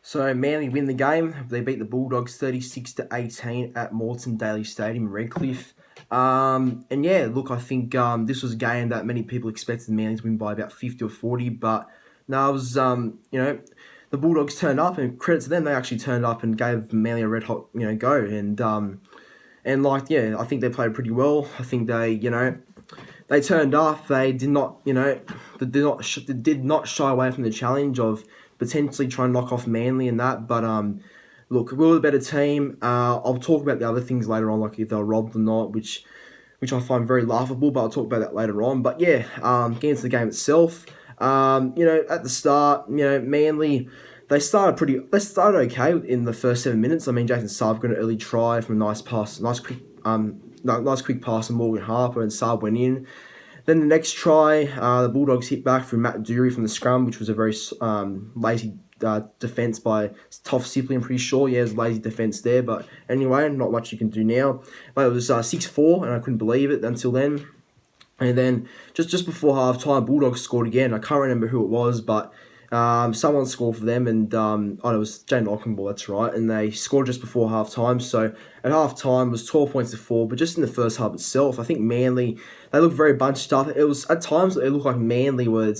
So Manly win the game. They beat the Bulldogs 36-18 at Moreton Daily Stadium in Redcliffe. And yeah, look, I think this was a game that many people expected Manly to win by about 50 or 40, but no, it was the Bulldogs turned up, and credit to them, they actually turned up and gave Manly a red hot go, and like yeah, I think they played pretty well. I think they turned up. They did not, did not shy away from the challenge of potentially trying to knock off Manly and that. But look, we were the better team. I'll talk about the other things later on, like if they were robbed or not, which I find very laughable. But I'll talk about that later on. But yeah, getting into the game itself. At the start, Manly. They started okay in the first 7 minutes. I mean, Jason Saab got an early try from a nice pass, nice quick pass from Morgan Harper, and Saab went in. Then the next try, the Bulldogs hit back from Matt Dury from the scrum, which was a very lazy defence by Toff Sipley, I'm pretty sure. Yeah, it was lazy defence there, but anyway, not much you can do now. But it was 6-4, and I couldn't believe it until then. And then just before half time, Bulldogs scored again. I can't remember who it was, but someone scored for them, and it was Jane Lockenball, that's right, and they scored just before half time. So at half time it was 12 points to 4, but just in the first half itself, I think Manly, they looked very bunched up. It was at times it looked like Manly were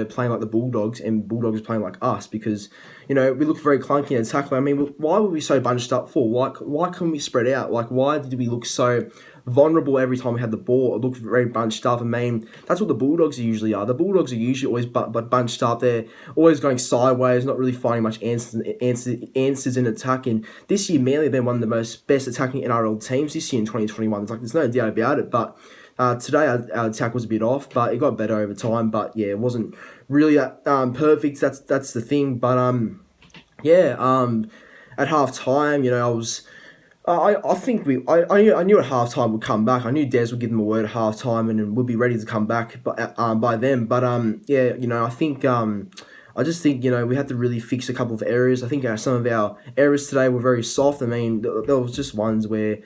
playing like the Bulldogs, and Bulldogs were playing like us, because we looked very clunky in attack. I mean, why were we so bunched up for? Why couldn't we spread out? Like, why did we look so vulnerable every time we had the ball? It looked very bunched up. I mean, that's what the Bulldogs usually are. The Bulldogs are usually always bunched up. They're always going sideways, not really finding much answers in attack. And this year, Manly have been one of the best attacking NRL teams this year in 2021. There's no doubt about it. But today our attack was a bit off, but it got better over time. But yeah, it wasn't really that perfect. That's the thing. But at half time, I was. I think I knew at halftime would come back. I knew Des would give them a word at halftime and would be ready to come back by then. But I think I just think we had to really fix a couple of areas. I think some of our errors today were very soft. I mean, there was just ones where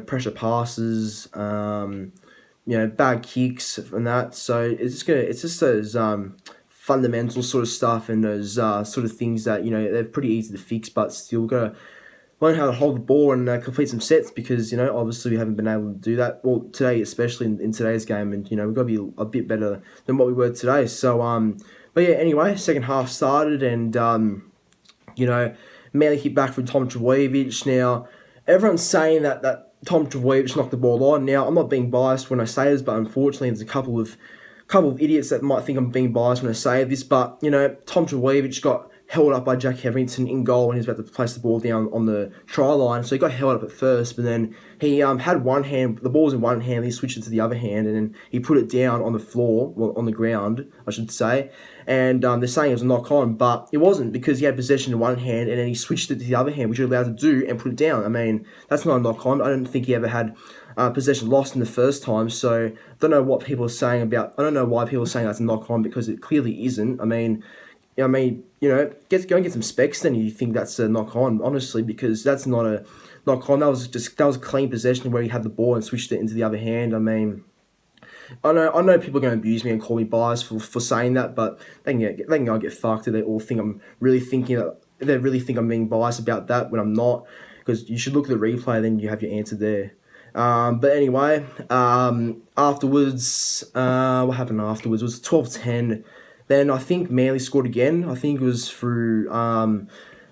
pressure passes, bad kicks and that. So it's just those fundamental sort of stuff and those sort of things that they're pretty easy to fix, but still gotta learn how to hold the ball and complete some sets, because obviously we haven't been able to do that. Well, today, especially in today's game, and we've got to be a bit better than what we were today. So but yeah, anyway, second half started, and Manly hit back from Tom Trbojevic. Now everyone's saying that Tom Trbojevic knocked the ball on. Now I'm not being biased when I say this, but unfortunately there's a couple of idiots that might think I'm being biased when I say this. But Tom Trbojevic got held up by Jack Hetherington in goal, and he was about to place the ball down on the try line. So he got held up at first, but then he had one hand, the ball was in one hand, he switched it to the other hand, and then he put it down on the floor, well, on the ground, I should say. And they're saying it was a knock on, but it wasn't, because he had possession in one hand, and then he switched it to the other hand, which you're allowed to do, and put it down. I mean, that's not a knock on. I don't think he ever had possession lost in the first time, so I don't know what people are saying about. I don't know why people are saying that's a knock on, because it clearly isn't. I mean, go and get some specs then if you think that's a knock on, honestly, because that's not a knock on. That was a clean possession where he had the ball and switched it into the other hand. I mean, I know people are going to abuse me and call me biased for saying that, but they can go get fucked. They all think I'm really thinking that they really think I'm being biased about that when I'm not, because you should look at the replay, then you have your answer there. But anyway, afterwards, what happened afterwards? It was 12-10. Then I think Manly scored again. I think it was through. I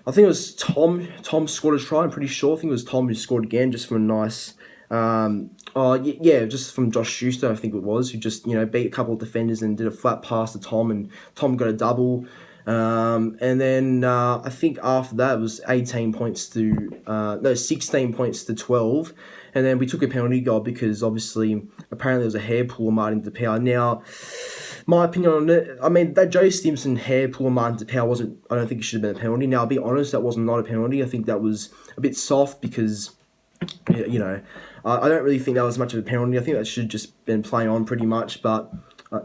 think it was Tom. Tom scored a try. I'm pretty sure. I think it was Tom who scored again, just from a nice. Just from Josh Schuster, I think it was, who just beat a couple of defenders and did a flat pass to Tom, and Tom got a double. And then I think after that it was 16 points to 12. And then we took a penalty goal because apparently there was a hair pull of Martin DePau. Now, my opinion on it, I mean, that Joe Stimson hair pull of Martin DePau I don't think it should have been a penalty. Now, I'll be honest, that was not a penalty. I think that was a bit soft because, I don't really think that was much of a penalty. I think that should have just been playing on pretty much, but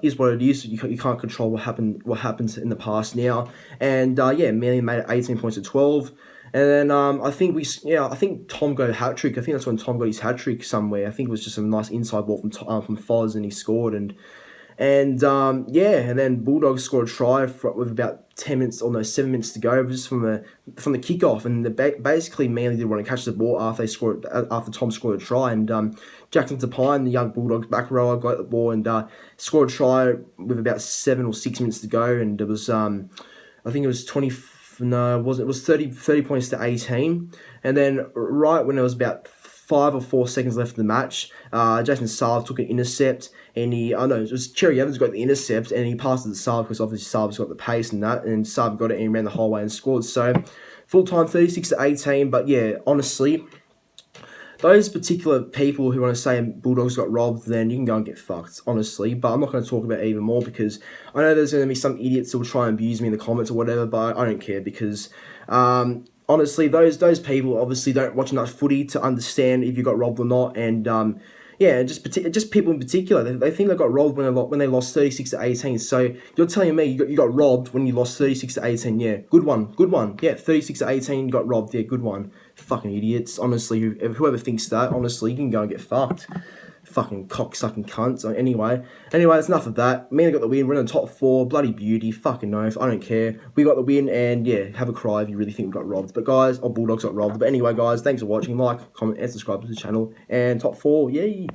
is what it is. You can't control what happens in the past now. And Manly made it 18 points to 12. And then I think Tom got a hat trick. I think that's when Tom got his hat trick somewhere. I think it was just a nice inside ball from Foz, and he scored. And And and then Bulldogs scored a try with about 7 minutes to go, just from the kickoff, and basically Manly didn't want to catch the ball after Tom scored a try, and Jackson Tapine, the young Bulldogs back rower, got the ball and scored a try with about 7 or 6 minutes to go, and it was I think it was 20. No, it wasn't. It was 30 points to 18, and then right when it was about 5 or 4 seconds left of the match, Jason Saab took an intercept, and it was Cherry Evans got the intercept, and he passed it to Saab because obviously Saab's got the pace and that, and Saab got it and he ran the whole way and scored. So full time 36 to 18, but yeah, honestly, those particular people who want to say Bulldogs got robbed, then you can go and get fucked, honestly. But I'm not going to talk about it even more because I know there's going to be some idiots that will try and abuse me in the comments or whatever, but I don't care because honestly, those people obviously don't watch enough footy to understand if you got robbed or not, and just people in particular, they think they got robbed when they lost 36 to 18. So you're telling me you got robbed when you lost 36 to 18? Yeah, good one. Yeah, 36 to 18, you got robbed. Yeah, good one. Fucking idiots. Honestly, whoever thinks that, honestly, you can go and get fucked. Fucking cock-sucking cunts. Anyway, that's enough of that. Manly got the win. We're in the top 4. Bloody beauty. Fucking oath. I don't care. We got the win, and yeah, have a cry if you really think we got robbed. But guys, Bulldogs got robbed. But anyway, guys, thanks for watching. Like, comment, and subscribe to the channel. And top 4, yay!